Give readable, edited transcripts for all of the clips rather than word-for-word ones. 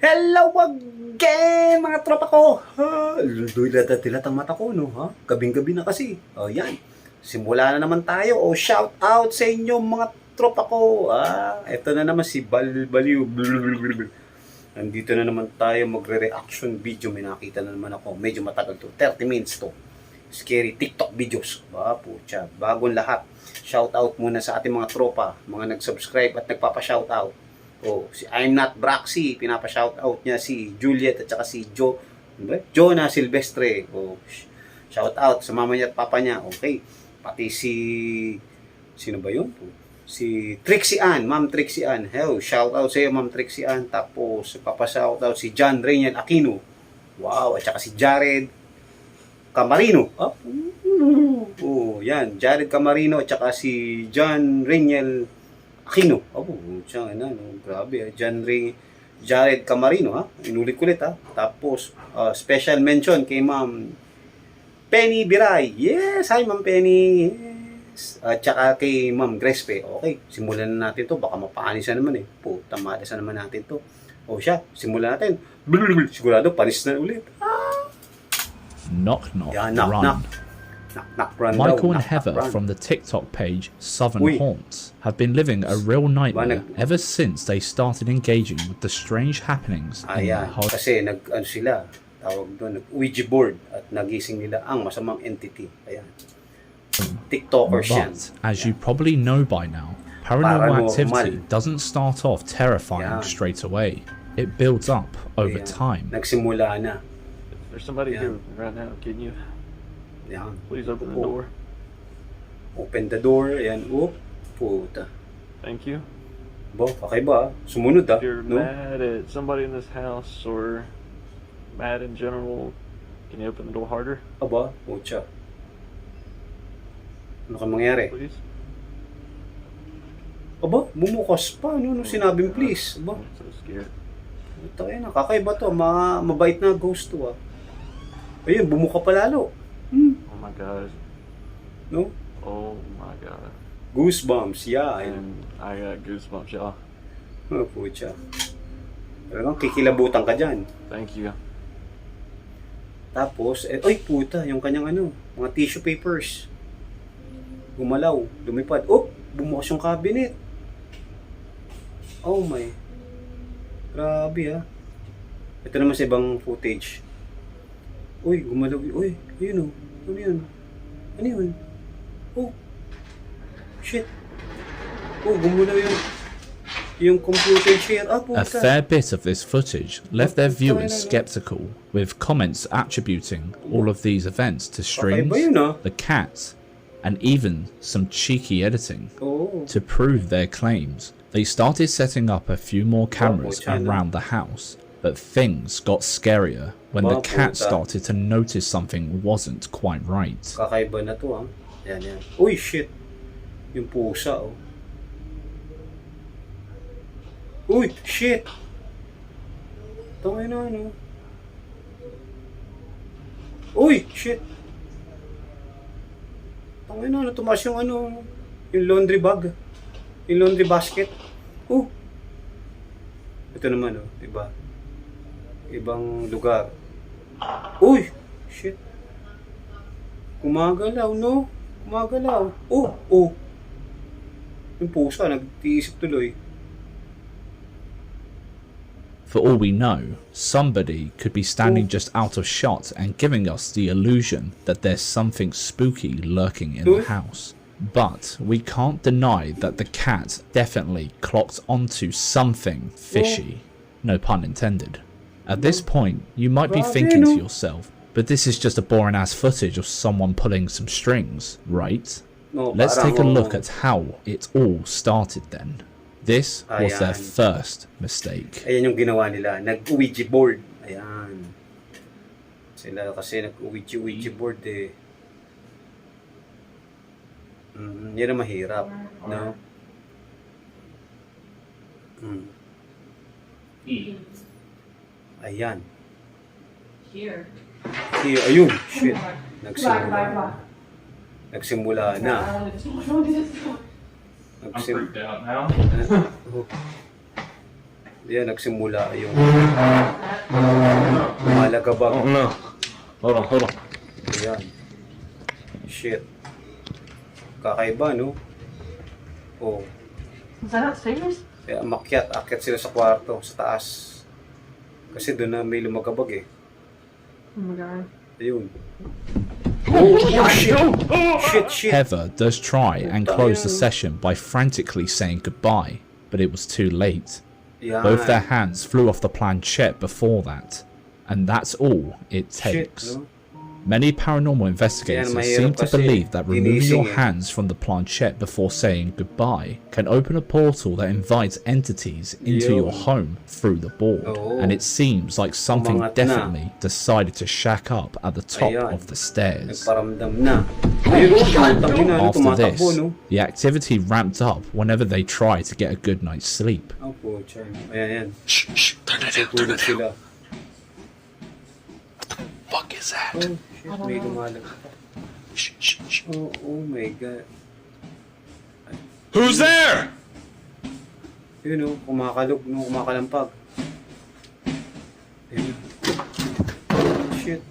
Hello again mga tropa ko. Dilat ang mata ko, no? Ha? Gabing-gabi na kasi. O yan. Simula na naman tayo. O shout out sa inyo mga tropa ko. Ito na naman si Baliw. Nandito na naman tayo magre-reaction video. May nakita na naman ako. Medyo matagal to. 30 minutes to. Scary TikTok videos. Pucha. Bagong lahat. Shout out muna sa ating mga tropa. Mga nag-subscribe at nagpapa-shout out. Si I'm Not Braxy, pinapa-shoutout niya si Juliet at saka si Jonah Silvestre. Shout out sa mama niya at papa niya. Okay. Pati si sino ba 'yun? Si Trixie Ann, Ma'am Trixie Ann. Hello, shout out sa iyo Ma'am Trixie Ann. Tapos papa-shout out si John Reynel Aquino. Wow, at saka si Jared Camarino. Yan, Jared Camarino at saka si John Reynel Aquino. Grabe. Jared Camarino, ha? Inulit-kulit, ha? Tapos, special mention kay Ma'am Penny Biray. Yes! Hi, Ma'am Penny. Yes. At saka kay Ma'am Grespe. Okay, simulan na natin to. Baka mapaanis na naman, eh. Puta, maalis na naman natin to. Siya, simulan natin. Sigurado, panis na ulit. Knock, knock, yeah, run. Michael and Heather from the TikTok page Southern Haunts have been living a real nightmare ever since they started engaging with the strange happenings in their house. Kasi sila, tawag doon, Ouija board at nagising nila ang masamang entity. Ayan. TikTokers yan. But, as you probably know by now, paranormal activity doesn't start off terrifying straight away. It builds up over time. Nagsimula na. There's somebody here right now, can you? Yan. Please open the door. Open the door. Ayan. Puta. Thank you. Okay ba? Sumunod, If you're mad at somebody in this house or mad in general, can you open the door harder? Pucha. Ano ka mangyari? Please. Bumukas pa. Ano sinabing please? I'm so scared. Ito na. Kakaiba to. Mabait na ghost to, Ayun, bumuka pa lalo. Oh my god. No? Oh my god. Goosebumps, yeah. And I got goosebumps, y'all. Pucha. Talagang kikilabutan ka dyan. Thank you. Tapos, puta, yung kanyang mga tissue papers. Gumalaw, lumipad. Bumukas yung cabinet. Oh my. Grabe, Ito naman sa ibang footage. Gumalaw. Ayun, Ano yun? Ano yun? Shit. Gumalaw yung computer chair. A fair bit of this footage left their viewers skeptical, with comments attributing all of these events to strings, the cat, and even some cheeky editing. To prove their claims, they started setting up a few more cameras around the house, but things got scarier when the cat started to notice something wasn't quite right. Kakaiba na to, Yan. Shit. Yung pusa, shit. Tangay na, shit. Tangay na, tumaas yung yung laundry bag. Yung laundry basket. Ito naman, diba? Ibang lugar. Shit. Gumagalaw, no? Gumagalaw. Yung pusa, nagtiisip tuloy. For all we know, somebody could be standing just out of shot and giving us the illusion that there's something spooky lurking in the house. But we can't deny that the cat definitely clocked onto something fishy. No pun intended. At this point, you might be thinking to yourself, but this is just a boring ass footage of someone pulling some strings, right? Let's take a look at how it all started then. This was their first mistake. Ayan yung ginawa nila. Nag-Ouija board. Ayan. Sila kasi nag-Ouija board Yan ang mahirap. No? Ayan. Here. Ayun. Shit. Nagsimula na. I'm freaked out now. Yan, nagsimula yung malagabang. Oh no. Hold on. Ayan. Shit. Kakaiba, no? Oh. Was that upstairs? Kaya akyat sila sa kwarto, sa taas. Kasi doon na may lumagabag eh. Oh my god. Ayun. Oh, shit. Heather does try and close the session by frantically saying goodbye, but it was too late. Yan. Both their hands flew off the planchette before that, and that's all it Shit, takes. no? Many paranormal investigators Yan, mahirap seem to kasi believe that removing your ginising eh. hands from the planchette before saying goodbye can open a portal that invites entities into your Yun. home through the board, Oo. and it seems like something Umangat na. definitely decided to shack up at the top Ayan. of the stairs. Nagparamdam na. Ayun, tangin na, After tumatakbo, this, no? the activity ramped up whenever they tried to get a good night's sleep. Oh, po, chan. Ayan. Shh, turn it down, turn Tulog it down. sila. Fuck is that? Oh, shit, may lumalag. Shh. Oh my god. Who's there? Yun, no? Kumakalog, no? Kumakalampag. Ayun. Shit.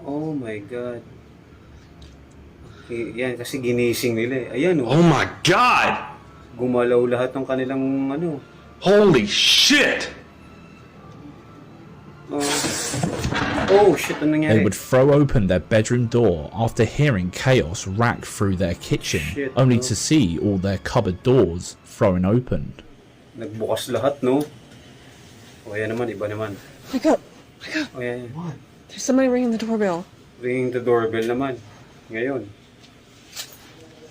Oh my god. Yan, kasi ginising nila eh. Ayan, Oh my god! Gumalaw lahat ng kanilang ano. Holy shit! Oh shit, ano They nangyari? would throw open their bedroom door after hearing chaos rack through their kitchen, Shit, only no? to see all their cupboard doors thrown open. Nagbukas lahat, no? O, ayan naman, iba naman. Wake up. O, ayan. There's somebody ringing the doorbell. Ringing the doorbell naman. Ngayon,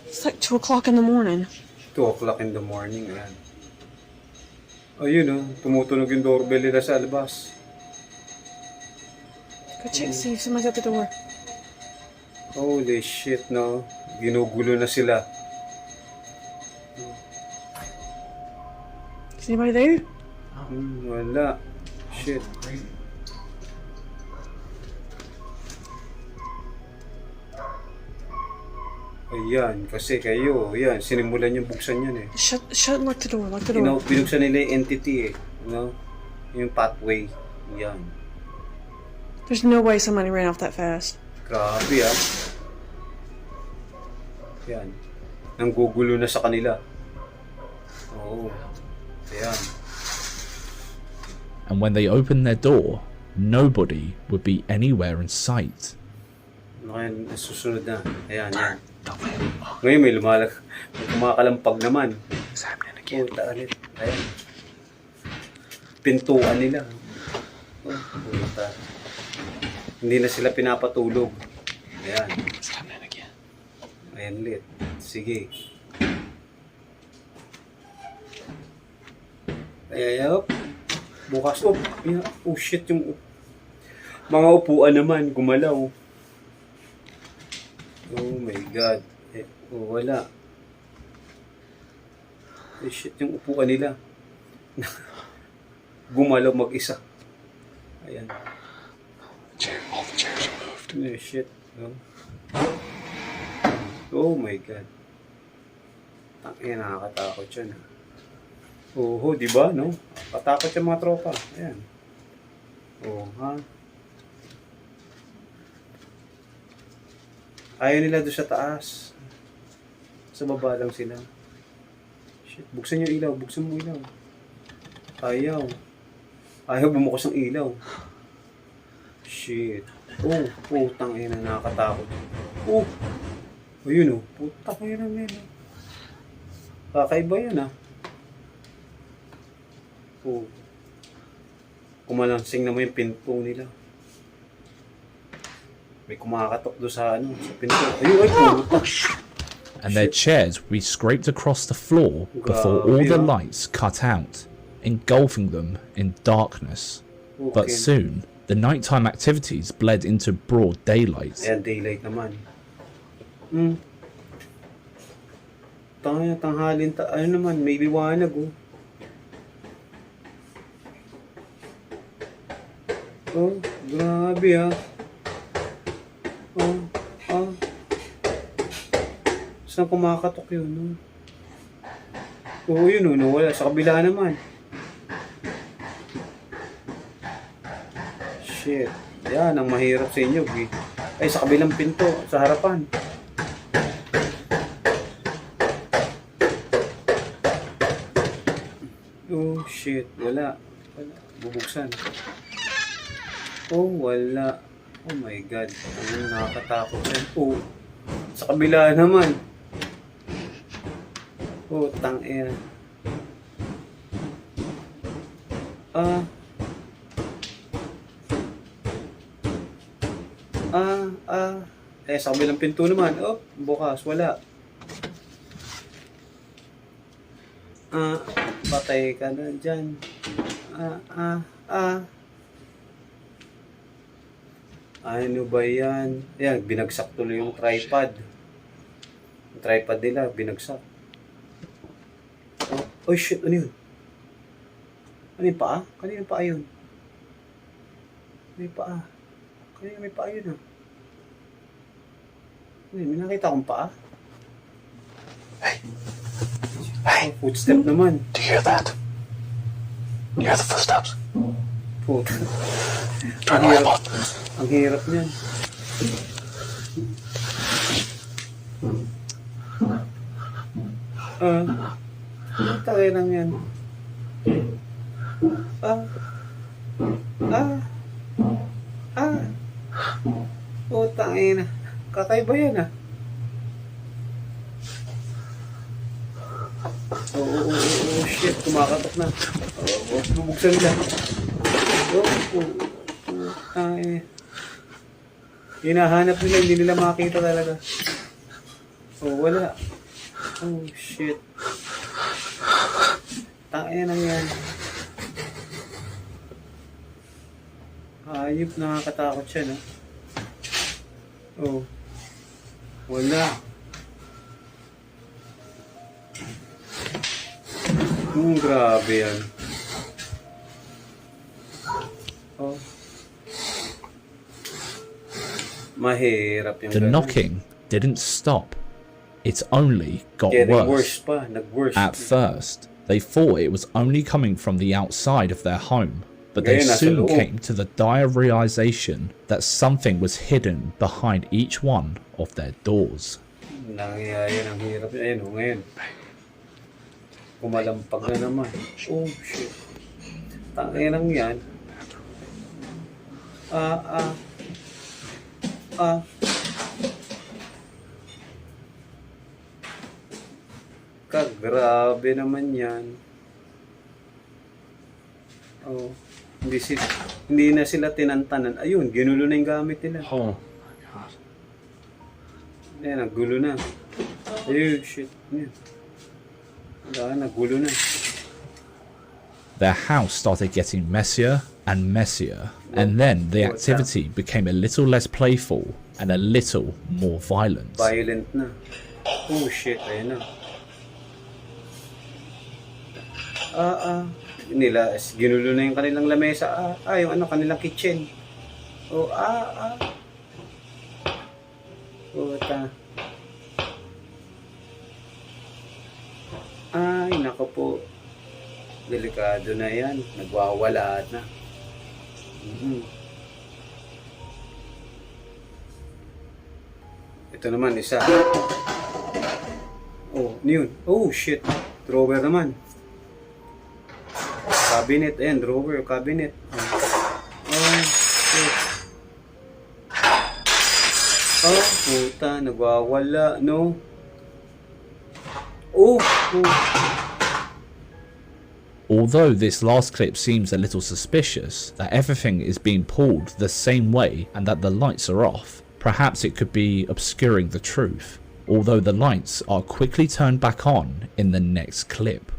It's like 2 o'clock in the morning. 2 o'clock in the morning, ayan. Ayun, no? Tumutunog yung doorbell nila sa labas. Go check, see if somebody's at the door. Holy shit, no? Ginugulo na sila. Is anybody there? Wala. Shit. Ayan, kasi kayo, ayan, sinimulan yung buksan yan eh. Shut and lock the door. Lock the door. Binuksan nila yung entity eh. No? Yung pathway. Yan. There's no way somebody ran off that fast. Grabe ah. Yan. Nanggugulo na sa kanila. Oo. Ayan. And when they opened their door, nobody would be anywhere in sight. Ano kaya nasusunod na? Ayan, yan. Ngayon may lumalag. May kumakalampag naman. It's happening again. Puta ulit. Ayan. Pintuan nila. Oh, puta. Hindi na sila pinapatulog. Ayan. It's happening again. Ayan ulit. Sige. Ayan. Bukas. Oh, yeah. Oh shit. Yung mga upuan naman. Gumalaw. Oh my god. Oh, wala. Eh, shit. Yung upuan nila. Gumalaw mag-isa. Ayan. All the chairs are moved. Oh, shit. No? Oh my god. Tangina, nakakatakot yun. Oo, di ba, no? Patakot yung mga tropa. Ayan. Oo, ha? Ayaw nila doon sa taas. Sa baba lang sila. Shit, buksan yung ilaw. Buksan mo ilaw. Ayaw. Ayaw bumukas ang ilaw. Shit. Oh, putang ina, nakakatakot. Oh, ayun oh. Putang ina, men. Kakaiba yan ah. Oh. Kumalansing naman yung pinto nila. May kumakatok doon sa ano, sa pinto. Ayun, ay puta. And their chairs would be scraped across the floor before all the Grabe, ah. lights cut out, engulfing them in darkness. But Okay. soon, the nighttime activities bled into broad daylight. Ayan, daylight naman. Tanghalin, ano naman, may liwanag oh. Oh, grabe ah. Saan kumakatok yun? No? Oo, yun o, nawala. Sa kabila naman. Shit. Yan, ang mahirap sa inyo. Ay, sa kabilang pinto, sa harapan. Oh, shit. Wala. Wala. Bubuksan. Oh, wala. Oh my God. Ang nakakatakot yan. Oh, sa kabila naman. Oh, tangina. Sa kabilang pinto naman. Oh, bukas. Wala. Patay ka na dyan. Ano ba yan? Yan, binagsak tuloy yung tripod. Yung tripod nila, binagsak. Oh shit, ano yun? Ano yung paa? Kanina yung paa yun? May paa. Kanina may paa yun May nakita akong paa. Hey. Hey. Footstep naman. Do you hear that? You hear the footsteps? Puta. Turn the lamp on. Ang hirap niyan. Tagay lang yan. Tangina. Kakaiba yan shit. Kumakatok na. Bubuksan nila. Hinahanap nila, hindi nila makita talaga. Wala. Oh, shit. Tangina na yan. Hayop, nakakatakot siya, no? Wala. Grabe yan. Mahirap yung The ganun. knocking didn't stop. It only got Getting worse. worse pa. Nag-worse. At first, they thought it was only coming from the outside of their home, but they Ngayon, nasa soon loob. came to the dire realization that something was hidden behind each one of their doors. Nangyayari, ang hirap. Ayun, ngayon. Kumalampag na naman. Oh, shit. Tangin lang yan. Grabe naman yan. Hindi na sila tinantanan. Ayun, ginulo na yung gamit nila. Oh my God. Ayan, nagulo na. Ayun, shit. Ayan. Nagulo na. Their house started getting messier and messier, and then the activity became a little less playful and a little more violent. Violent na. Oh shit, ayun na. Ginulo na yung kanilang lamesa. Yung kanilang kitchen. Puta. Ay, nako po. Delikado na yan. Nagwawala na. Ito naman, isa. Ano yun? Oh, shit. Drawer naman. Cabinet. Ayan, drawer, cabinet. Shit. Puta. Nagwawala, no? Although this last clip seems a little suspicious, that everything is being pulled the same way and that the lights are off, perhaps it could be obscuring the truth, although the lights are quickly turned back on in the next clip.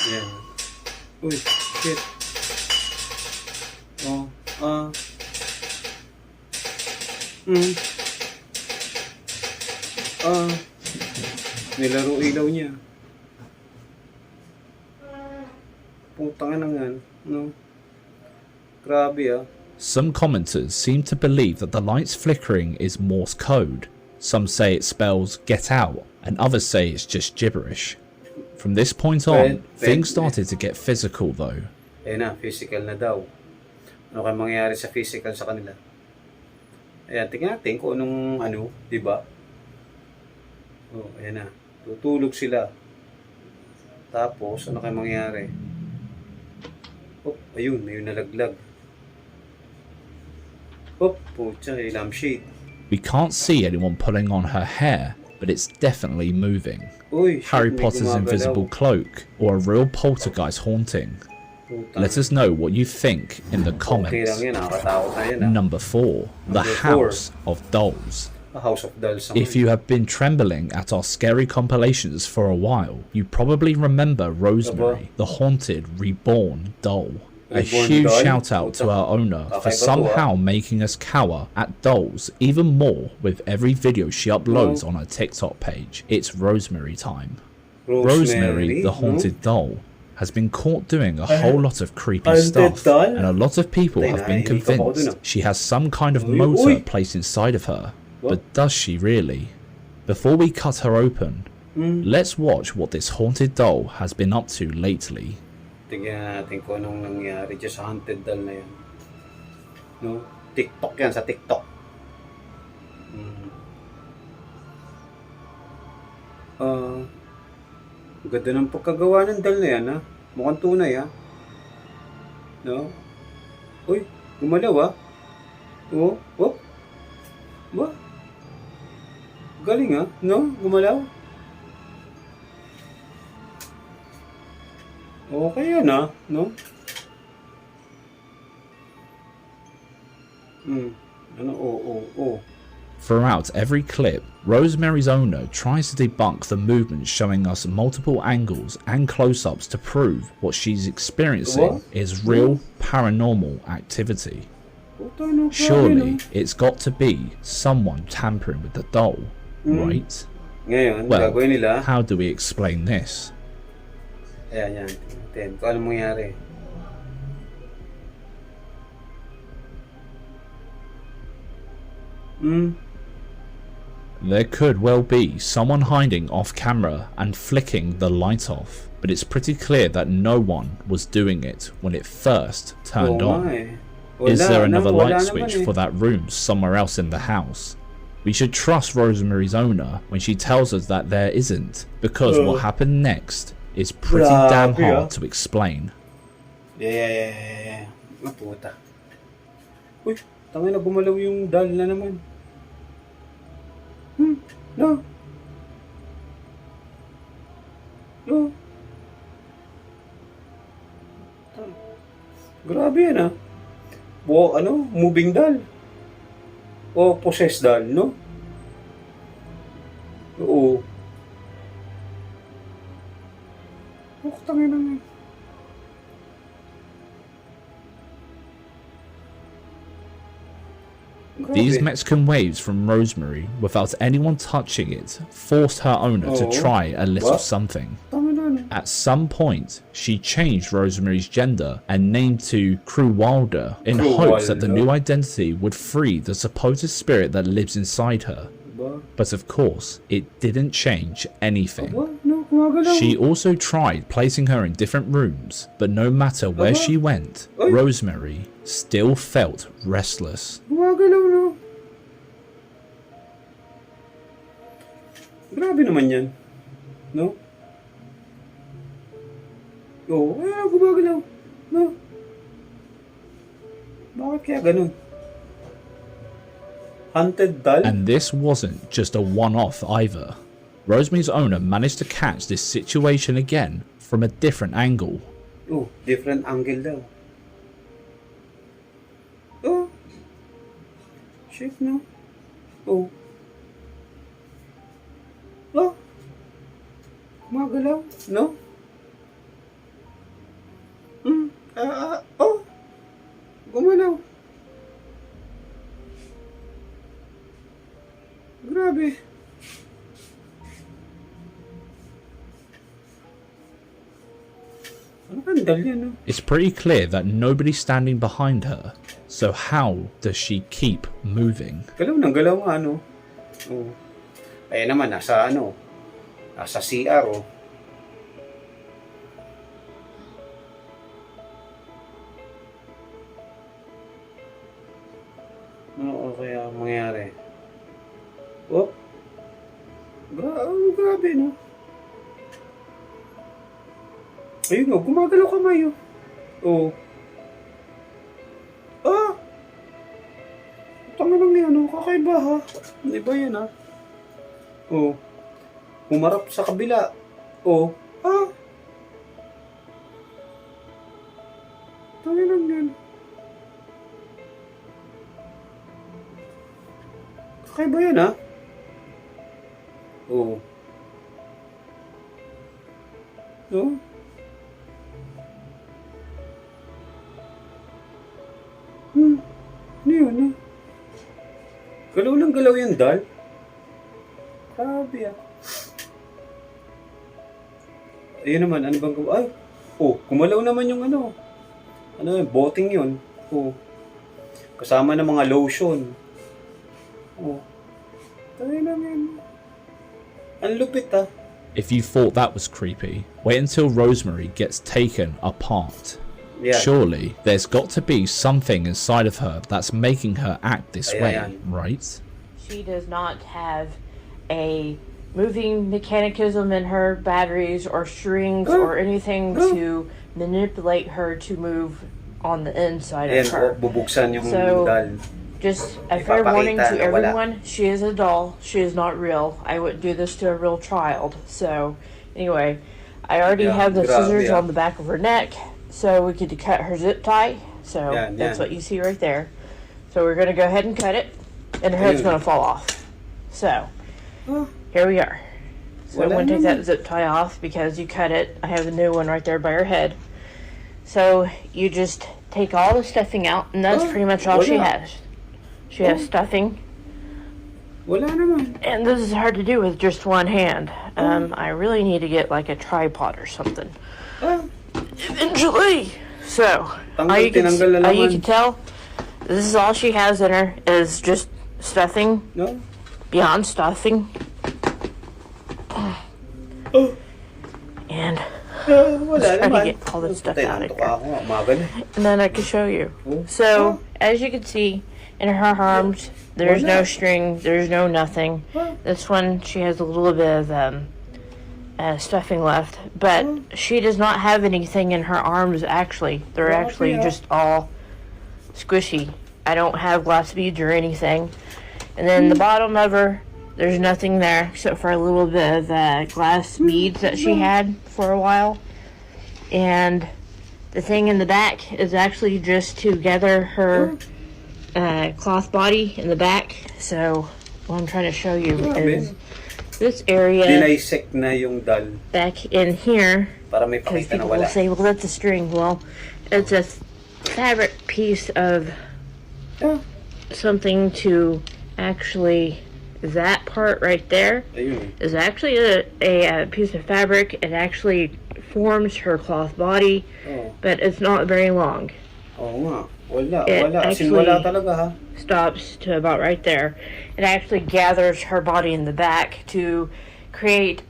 Yeah. Uy, shit. Nilaro ilaw niya. Putang ina yan, no? Grabe Some commenters seem to believe that the lights flickering is Morse code. Some say it spells get out, and others say it's just gibberish. From this point on, things started to get physical though. Ayan na, physical na daw. Ano kaya mangyayari sa physical sa kanila? Ayan, tingnan natin kung anong ano, di ba? Oh, ayan na. Tutulog sila. Tapos, ano kaya mangyayari? Oh, ayun, may nalaglag. Oh, putya, lampshade. We can't see anyone pulling on her hair, but it's definitely moving. Uy, shit, Harry may Potter's gumagalaw. invisible cloak, or a real poltergeist haunting. Puta. Let us know what you think in the Okay lang comments. yan, nakakatakot na yan. Number 4. The Number 4. House of Dolls. A House of Dolls. If you have been trembling at our scary compilations for a while, you probably remember Rosemary, the haunted reborn doll. A Reborn huge doll? shout out to our owner for Kakaiba to, somehow making us cower at dolls even more with every video she uploads on her TikTok page. It's Rosemary time. Rosemary, the haunted doll, has been caught doing a whole lot of creepy Haunted stuff, doll? and a lot of people have been convinced she has some kind of motor placed inside of her. But does she really? Before we cut her open, let's watch what this haunted doll has been up to lately. Tingnan natin kung anong nangyari dyan sa haunted doll na yan. No? TikTok yan, sa TikTok. Ganda ng pagkagawa ng doll na yan, ha? Mukhang tunay, ha? No? Uy, gumalaw, ha? Oh, oh. Ba? Galing, ha? No? Gumalaw? Okay yan, ha? No? Ano? Oh. Throughout every clip, Rosemary's owner tries to debunk the movement, showing us multiple angles and close-ups to prove what she's experiencing is real paranormal activity. Surely, it's got to be someone tampering with the doll, right? Ngayon, Well, gagawin nila. how do we explain this? Ayan. Tingnan kung ano mangyari. There could well be someone hiding off camera and flicking the light off, but it's pretty clear that no one was doing it when it first turned on. Is there another light switch for that room somewhere else in the house? We should trust Rosemary's owner when she tells us that there isn't, because what happened next is pretty damn hard to explain. Yeah. Puta. Uy, tangin na gumalaw yung doll na naman. No. Grabe yan, ha? Moving doll. O possessed doll, no? Oo. Tangin na nga. These Mexican waves from Rosemary, without anyone touching it, forced her owner to try a little something. At some point, she changed Rosemary's gender and named to Cruwalda in hopes that the new identity would free the supposed spirit that lives inside her. But of course, it didn't change anything. She also tried placing her in different rooms, but no matter where she went, Rosemary still felt restless. Grabe naman yan. No? Gumagalaw. No? Bakit kaya ganun? Haunted doll? And this wasn't just a one-off either. Rosemary's owner managed to catch this situation again from a different angle. Different angle daw. Shit, no? Gumagalaw, no? Gumalaw. Grabe. Ano kandal yan, no? It's pretty clear that nobody's standing behind her, so how does she keep moving? Galaw ng galaw nga, no? Ayan naman, nasa CR, kaya mangyari? Oh, grabe, no? Ayun, oh, gumagalaw kamay, oh. Oh. Ah! Tanga lang yan, oh. Kakaiba, ha? Hindi ba yan, ha? Oh. Humarap sa kabila. Oh. Ah! Tanga lang yan. Kakaiba yan, ha? Oh. Oh. Ano yun, ha? Galaw lang galaw yung dal. Grabe, ah. Ayun naman, ano bang ay, oh, gumalaw naman yung ano. Ano yun, boting yun. Oh. Kasama ng mga lotion. Oh. Tayo naman. Ang lupit, ah. If you thought that was creepy, wait until Rosemary gets taken apart. Yeah. Surely, there's got to be something inside of her that's making her act this way, right? She does not have a moving mechanism in her batteries or strings or anything to manipulate her to move on the inside of her. Bubuksan yung So, dal. just a fair warning to Ipapakita na wala. everyone, she is a doll. She is not real. I wouldn't do this to a real child. So, anyway, I already have the scissors on the back of her neck, so we could cut her zip tie. So, that's what you see right there. So, we're going to go ahead and cut it, and her head's going to fall off. So, here we are. So, I'm going to take that zip tie off because you cut it. I have a new one right there by her head. So, you just take all the stuffing out, and that's pretty much all she has. She has stuffing. Wala naman. And this is hard to do with just one hand. I really need to get like a tripod or something. Eventually. So, you can tell, this is all she has in her is just stuffing. No? Beyond stuffing. And Wala trying to naman. get all this stuff out of Tinantok here. ako nga, umaga na. And then I can show you. So, as you can see, in her arms, there's no string, there's no nothing. This one, she has a little bit of stuffing left, but she does not have anything in her arms, actually. They're actually just all squishy. I don't have glass beads or anything. And then the bottom of her, there's nothing there except for a little bit of glass beads that she had for a while. And the thing in the back is actually just to gather her cloth body in the back. So what I'm trying to show you is this area Dinaisect na yung dal back in here. para may Because pakita na people wala. will say, well, that's a string. Well, it's a fabric piece of something to actually, that part right there Ayun. is actually a piece of fabric. It actually forms her cloth body, Oh. but it's not very long. Oo nga. Wala. It Wala. As in, actually- wala talaga, ha? Stops to about right there. It actually gathers her body in the back to create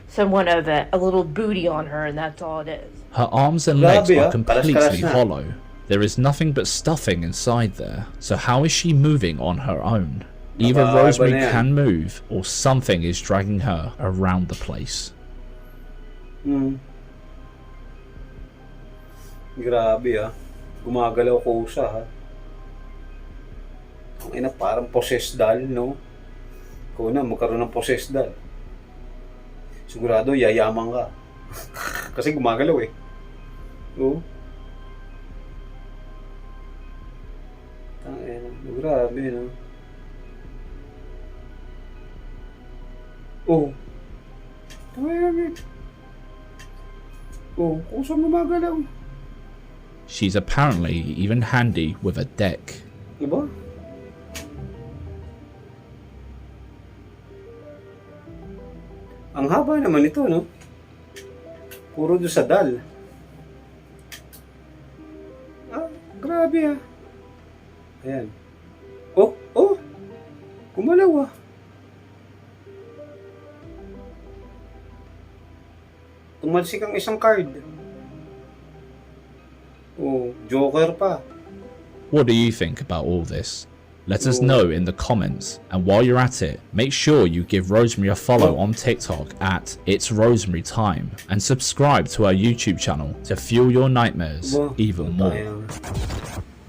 somewhat of a little booty on her, and that's all it is. Her arms and legs Grabe, are ah. completely Kalas-kalas na. hollow. There is nothing but stuffing inside there. So how is she moving on her own? Either Nakakaiba Rosemary na yan. can move, or something is dragging her around the place. Grabe, ha? Gumagalaw ko siya, ha? Ang ina, parang possessed doll, no? Ikaw na, magkaroon ng possessed doll. Sigurado, yayaman ka. Kasi gumagalaw, eh. Oo. Grabe, no? Oh. Grabe. Oh, kung saan gumagalaw? She's apparently even handy with a deck. Diba? Ang haba naman ito, no? Puro doon sa dal. Ah, grabe, ah. Ayan. Oh, oh! Gumalaw, ah. Tumalsik ang isang card. Oh, Joker pa. What do you think about all this? Let us know in the comments, and while you're at it, make sure you give Rosemary a follow on TikTok at It's Rosemary Time, and subscribe to our YouTube channel to fuel your nightmares even more.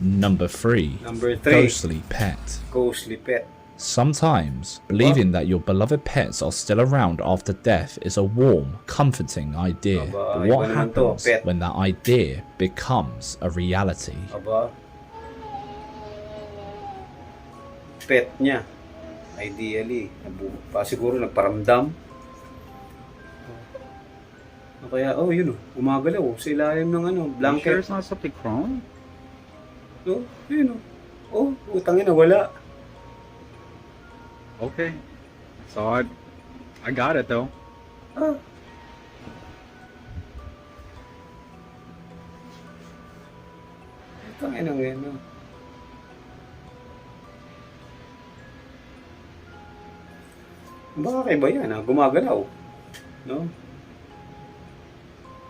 Number 3. Ghostly pet. Ghostly pet. Sometimes, believing that your beloved pets are still around after death is a warm, comforting idea. But what happens when that idea becomes a reality? Aba. Pet niya. Ideally. Siguro nagparamdam. Kaya, yun umagalaw sa ilalim ng blanket. You sure it's not something crawling? Yun utangin na wala. Okay. So I got it though. Utangin na yan, Baka kay ba yan, gumagalaw. No?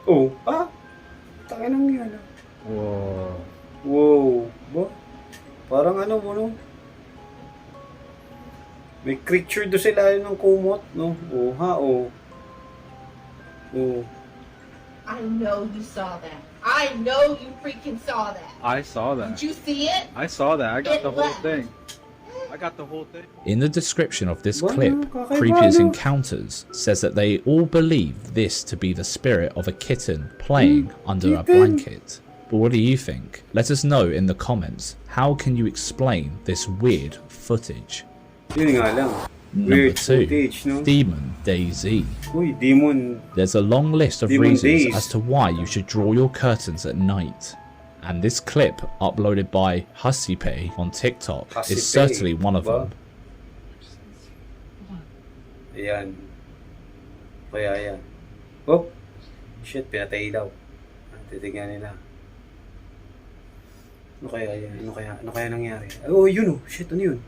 Utangin na yan, Whoa. Wow. Ba? Parang may creature doon sa ilalim ng kumot, no? I know you saw that. I know you freaking saw that. I saw that. Did you see it? I saw that. I got It the whole left. thing. I got the whole thing. In the description of this Wow, clip, kakaiba, Creepy's no? Encounters says that they all believe this to be the spirit of a kitten playing under a kitten. blanket. But what do you think? Let us know in the comments. How can you explain this weird footage? Yun nga lang. Number Weird 2. footage, no? Demon DayZ. Demon. There's a long list of Demon reasons days. as to why you should draw your curtains at night. And this clip, uploaded by Hussipay on TikTok, is Hussipay, certainly one of ba? them. Ayan. Kaya yan. Shit, pinatay daw. Titignan nila. Ano kaya yan? Ano kaya nangyari? Yun shit, ano yun?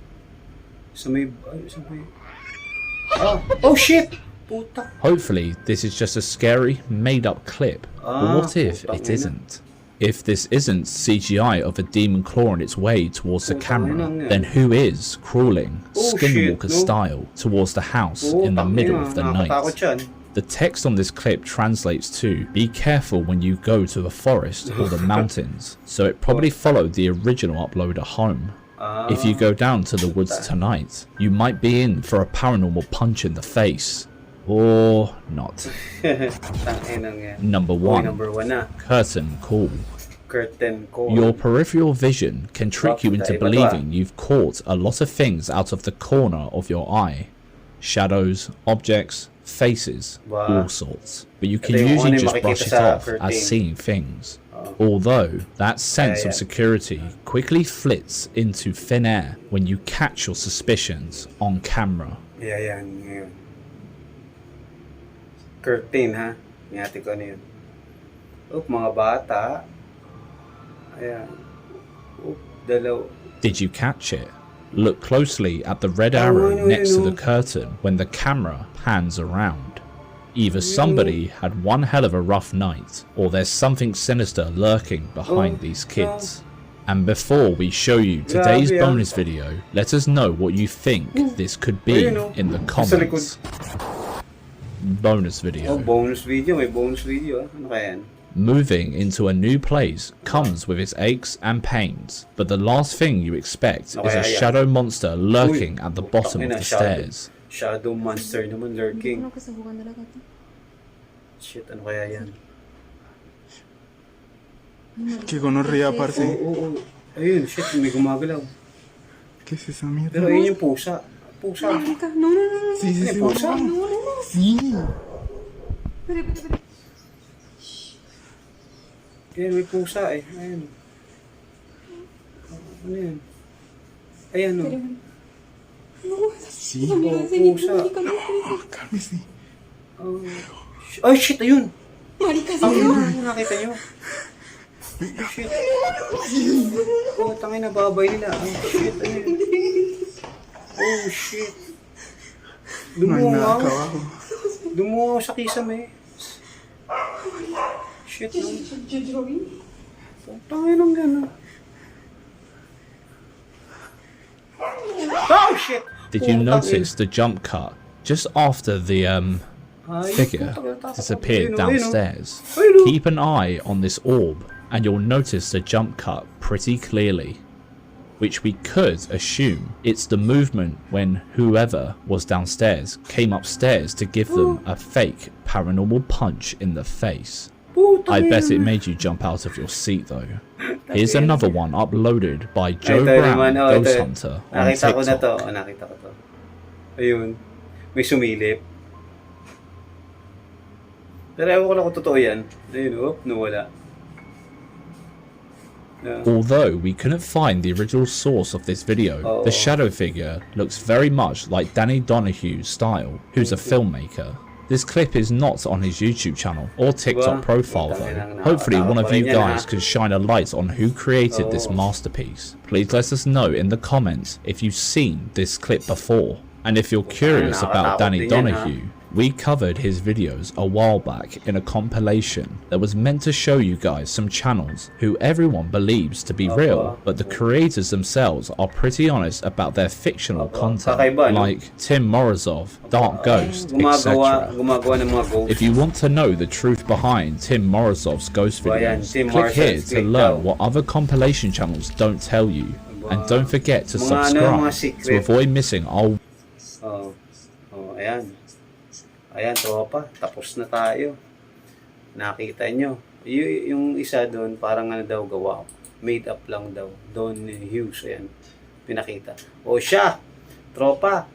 Shit! Puta. Hopefully, this is just a scary, made-up clip. But what if it isn't? If this isn't CGI of a demon clawing its way towards the camera, then who is crawling, Skinwalker style, towards the house in the middle of the night? The text on this clip translates to, be careful when you go to the forest or the mountains, so it probably followed the original uploader home. If you go down to the woods tonight, you might be in for a paranormal punch in the face. Or not. Number 1. Curtain call. Your peripheral vision can trick you into believing you've caught a lot of things out of the corner of your eye. Shadows, objects, faces, all sorts. But you can usually just brush it off as seeing things. Although, that sense of security quickly flits into thin air when you catch your suspicions on camera. Yan. Curtain, ha? Ngati ko ano yun. Mga bata. Ayan. Dalaw. Did you catch it? Look closely at the red arrow next to the curtain when the camera pans around. Either somebody had one hell of a rough night, or there's something sinister lurking behind these kids. And before we show you today's bonus video, let us know what you think this could be in the comments. Bonus video. Bonus video. May bonus video. Ano kaya yan? Moving into a new place comes with its aches and pains, but the last thing you expect is a shadow monster lurking at the bottom of the stairs. Shadow monster naman lurking. Shit, ano kaya yan? Que gonorrea, parce. Ayun, shit, may gumagalaw. ¿Qué es esa mierda? Pero ayun yung pusa. Pusa. No. Sí, May pusa. Sí. Ayan, may pusa eh. Ayun. Ano yan? Ayan o. Sí. Pusa. Cálmese. Ay, shit, ayun. Marica, Nakita nyo. Shit. Tangin na babay nila. Shit, ayun. Oh, shit. Dumungaw. Dumungaw sa kisame. Shit, no? Tangin ng gano'n. shit. Did you Putang notice the jump cut just after the figure disappeared downstairs? Keep an eye on this orb and you'll notice the jump cut pretty clearly, which we could assume it's the movement when whoever was downstairs came upstairs to give them a fake paranormal punch in the face. I bet it made you jump out of your seat though. Here's another one uploaded by Joe Brown, Ghost Hunter on Nakita ko na to. TikTok. Nakita ko to. Ayun. May sumilip. Pero ewan ko lang kung totoo yan. Ayun, nawala. Although we couldn't find the original source of this video, the shadow figure looks very much like Danny Donahue's style, who's a filmmaker. This clip is not on his YouTube channel or TikTok profile though. Hopefully one of you guys can shine a light on who created this masterpiece. Please let us know in the comments if you've seen this clip before. And if you're curious about Danny Donahue, we covered his videos a while back in a compilation that was meant to show you guys some channels who everyone believes to be real, but the creators themselves are pretty honest about their fictional content, like Tim Morozov, Dark Ghost, etc. If you want to know the truth behind Tim Morozov's ghost videos, click here to learn what other compilation channels don't tell you, and don't forget to subscribe to avoid missing our ayan. Ayan, tropa. Tapos na tayo. Nakita nyo. Yung isa doon, parang ano daw gawa. Made up lang daw. Don Hughes. Ayan. Pinakita. O siya, tropa.